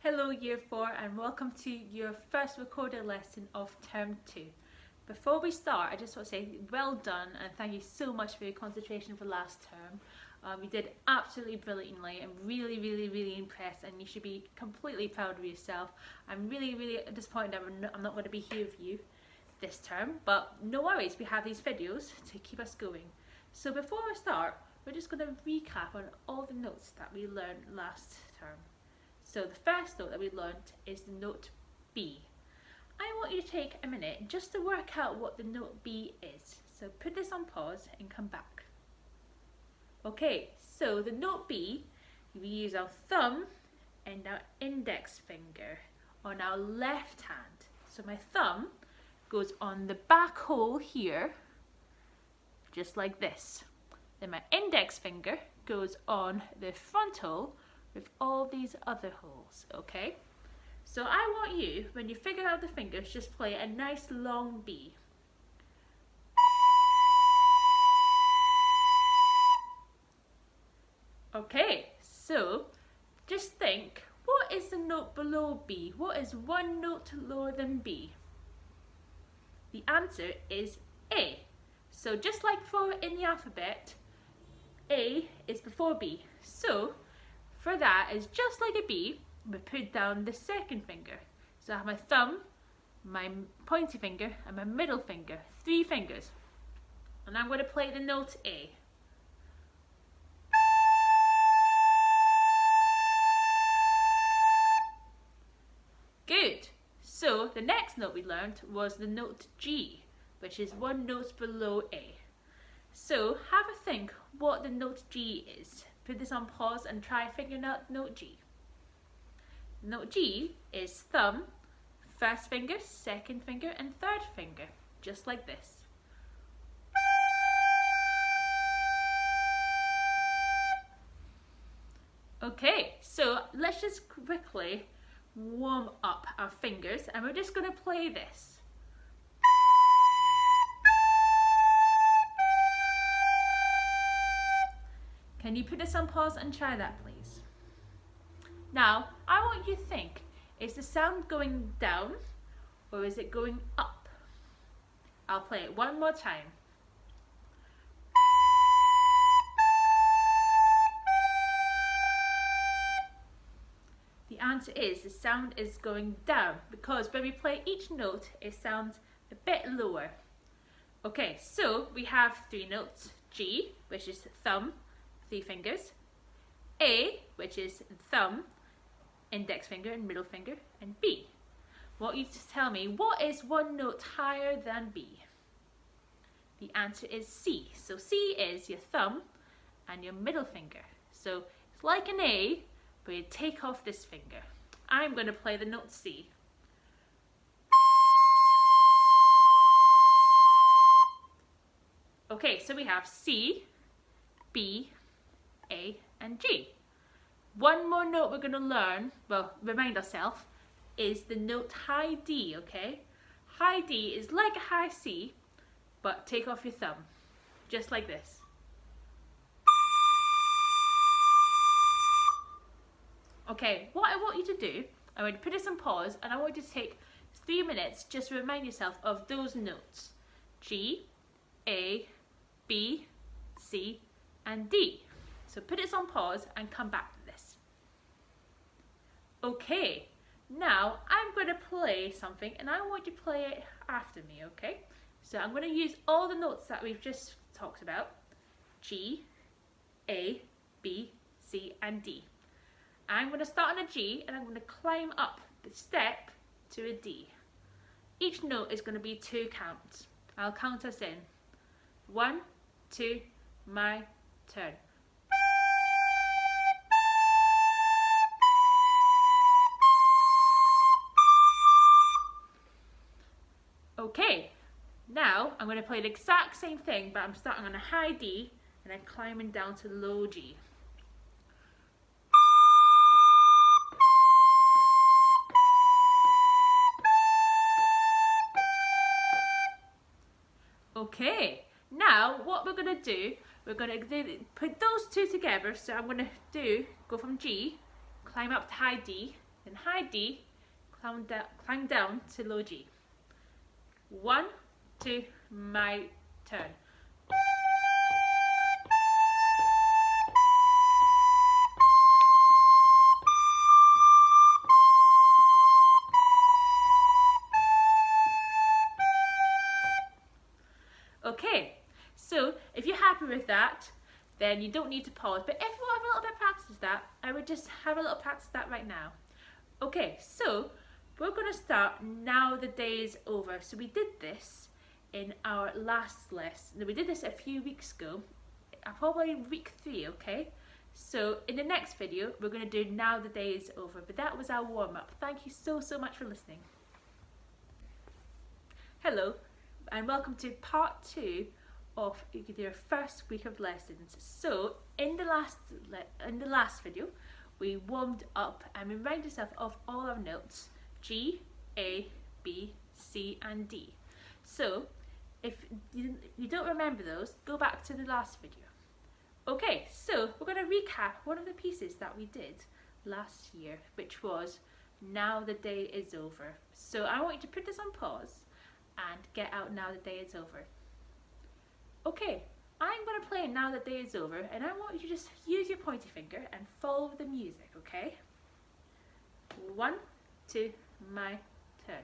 Hello Year 4 and welcome to your first recorded lesson of Term 2. Before we start, I just want to say well done and thank you so much for your concentration for last term. You did absolutely brilliantly. I'm really impressed and you should be completely proud of yourself. I'm really disappointed that I'm not going to be here with you this term, but no worries, we have these videos to keep us going. So before we start, we're just going to recap on all the notes that we learned last term. So the first note that we learned is the note B. I want you to take a minute just to work out what the note B is. So put this on pause and come back. Okay, so the note B, we use our thumb and our index finger on our left hand. So my thumb goes on the back hole here, just like this. Then my index finger goes on the front hole with all these other holes, okay? So I want you, when you figure out the fingers, just play a nice long B. Okay, so just think, what is the note below B? What is one note lower than B? The answer is A. So just like for in the alphabet, A is before B. So for that, it's just like a B, we put down the second finger. So I have my thumb, my pointy finger, and my middle finger, 3 fingers. And I'm going to play the note A. Good. So the next note we learned was the note G, which is one note below A. So have a think what the note G is. Put this on pause and try figuring out note G. Note G is thumb, first finger, second finger, and third finger, just like this. Okay, so let's just quickly warm up our fingers and we're just going to play this. Can you put this on pause and try that, please? Now, I want you to think, is the sound going down or is it going up? I'll play it one more time. The answer is the sound is going down because when we play each note, it sounds a bit lower. Okay, so we have 3 notes. G, which is thumb, 3 fingers. A, which is thumb, index finger and middle finger, and B. I want you to tell me, what is one note higher than B? The answer is C. So C is your thumb and your middle finger. So it's like an A, but you take off this finger. I'm going to play the note C. Okay, so we have C, B, A, and G. One more note we're going to learn, well, remind ourselves, is the note high D, okay? High D is like a high C, but take off your thumb, just like this. Okay, what I want you to do, I'm going to put this on pause, and I want you to take 3 minutes just to remind yourself of those notes. G, A, B, C, and D. So put this on pause and come back to this. Okay, now I'm going to play something and I want you to play it after me, okay? So I'm going to use all the notes that we've just talked about. G, A, B, C, and D. I'm going to start on a G and I'm going to climb up the step to a D. Each note is going to be 2 counts. I'll count us in. 1, 2, my turn. Okay, now I'm going to play the exact same thing, but I'm starting on a high D and then climbing down to low G. Okay, now what we're going to do, we're going to put those 2 together. So I'm going to go from G, climb up to high D, then high D, climb down to low G. 1, 2, my turn. Okay, so if you're happy with that, then you don't need to pause. But if you want to have a little bit of practice with that, I would just have a little practice with that right now. Okay, so we're going to start Now the Day is Over. So we did this in our last lesson. We did this a few weeks ago, probably week 3, okay? So in the next video, we're going to do Now the Day is Over. But that was our warm-up. Thank you so much for listening. Hello, and welcome to part 2 of your first week of lessons. So in the last video, we warmed up and reminded ourselves of all our notes: G, A, B, C, and D. So if you don't remember those, go back to the last video. Okay, so we're going to recap one of the pieces that we did last year, which was Now the Day is Over. So I want you to put this on pause and get out Now the Day is Over. Okay, I'm going to play Now the Day is Over, and I want you to just use your pointy finger and follow the music, okay? 1, 2, my turn.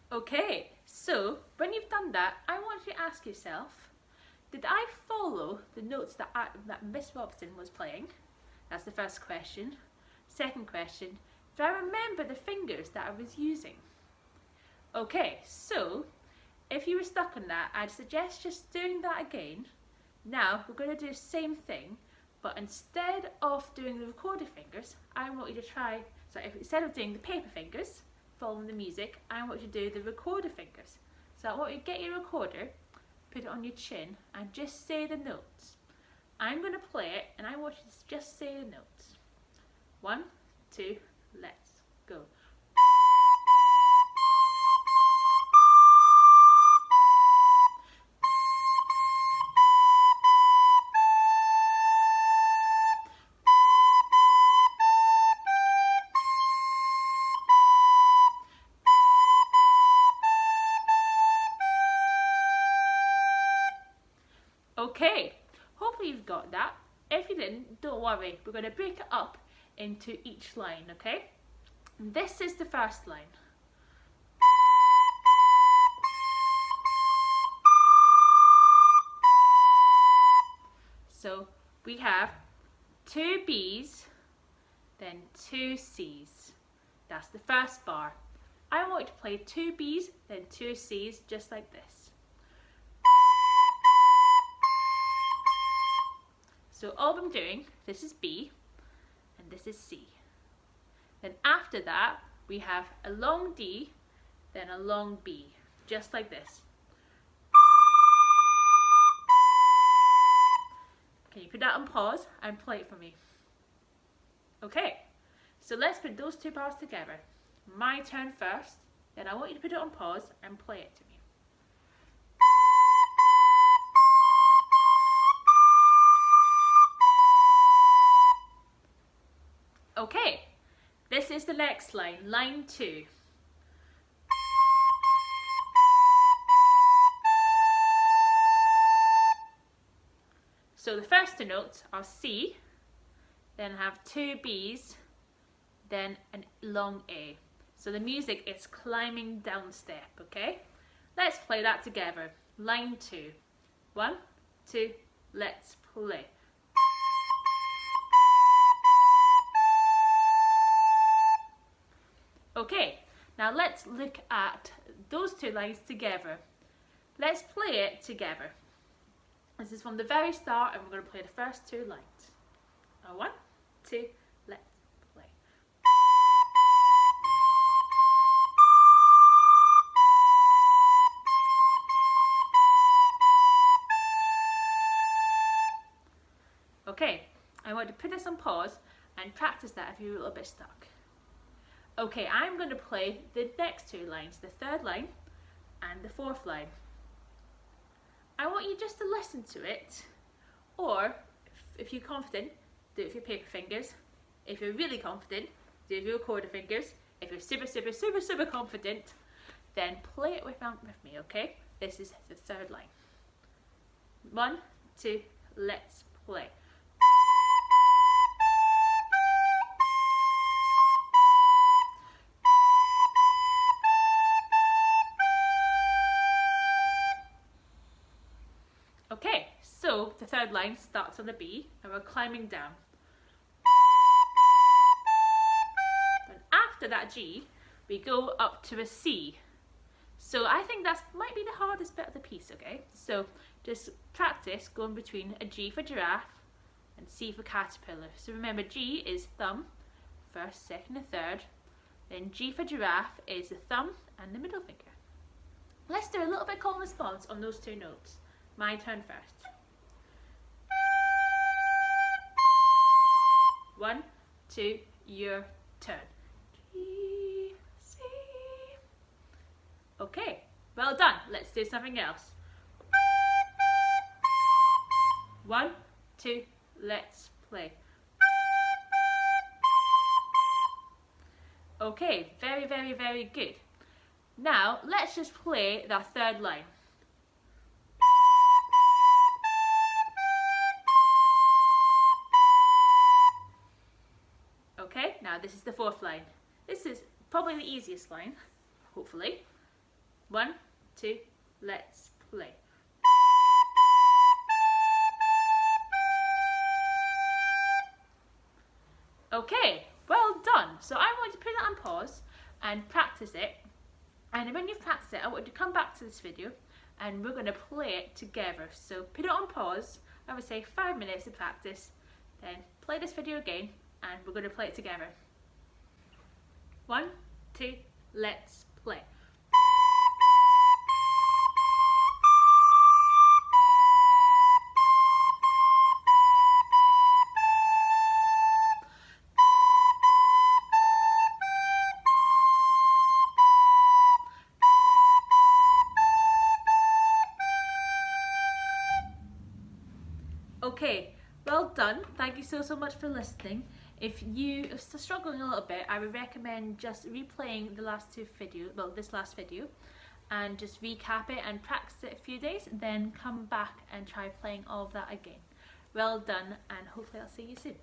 Okay, so when you've done that, I want you to ask yourself, did I follow the notes that Miss Robson was playing? That's the first question. Second question, do I remember the fingers that I was using? Okay, so if you were stuck on that, I'd suggest just doing that again. Now we're going to do the same thing, but instead of doing the recorder fingers, I want you to try, so instead of doing the paper fingers, following the music, I want you to do the recorder fingers. So I want you to get your recorder, put it on your chin, and just say the notes. I'm going to play it, and I want you to just say the notes. 1, 2, let's go. Okay, hopefully you've got that. If you didn't, don't worry. We're going to break it up into each line, okay? This is the first line. So we have 2 B's, then 2 C's. That's the first bar. I want you to play 2 B's, then 2 C's, just like this. So all I'm doing, this is B, and this is C. Then after that, we have a long D, then a long B, just like this. Can you put that on pause and play it for me? Okay, so let's put those 2 bars together. My turn first, then I want you to put it on pause and play it to me. Okay, this is the next line, line 2. So the first 2 notes are C, then I have 2 B's, then a long A. So the music is climbing down step, okay? Let's play that together. Line 2. 1, 2, let's play. Okay, now let's look at those 2 lines together. Let's play it together. This is from the very start, and we're going to play the first 2 lines. 1, 2, let's play. Okay, I want to put this on pause and practice that if you're a little bit stuck. Okay, I'm going to play the next two lines, the third line and the fourth line. I want you just to listen to it, or if you're confident, do it with your paper fingers. If you're really confident, do it with your recorder fingers. If you're super confident, then play it with me, okay? This is the third line. 1, 2, let's play. Okay, so the third line starts on a B and we're climbing down. And after that G, we go up to a C. So I think that might be the hardest bit of the piece, okay? So just practice going between a G for giraffe and C for caterpillar. So remember, G is thumb, first, second and third. Then G for giraffe is the thumb and the middle finger. Let's do a little bit call and response on those two notes. My turn first. 1, 2, your turn. G, C. Okay, well done. Let's do something else. 1, 2, let's play. Okay, very good. Now, let's just play that third line. Okay, now this is the fourth line. This is probably the easiest line, hopefully. 1, 2, let's play. Okay, well done. So I'm going to put it on pause and practice it. And when you've practiced it, I want you to come back to this video and we're going to play it together. So put it on pause, I would say 5 minutes to practice, then play this video again and we're going to play it together. 1, 2, let's play. Okay, well done. Thank you so much for listening. If you are still struggling a little bit, I would recommend just replaying the last two videos, well, this last video, and just recap it and practice it a few days, then come back and try playing all of that again. Well done, and hopefully I'll see you soon.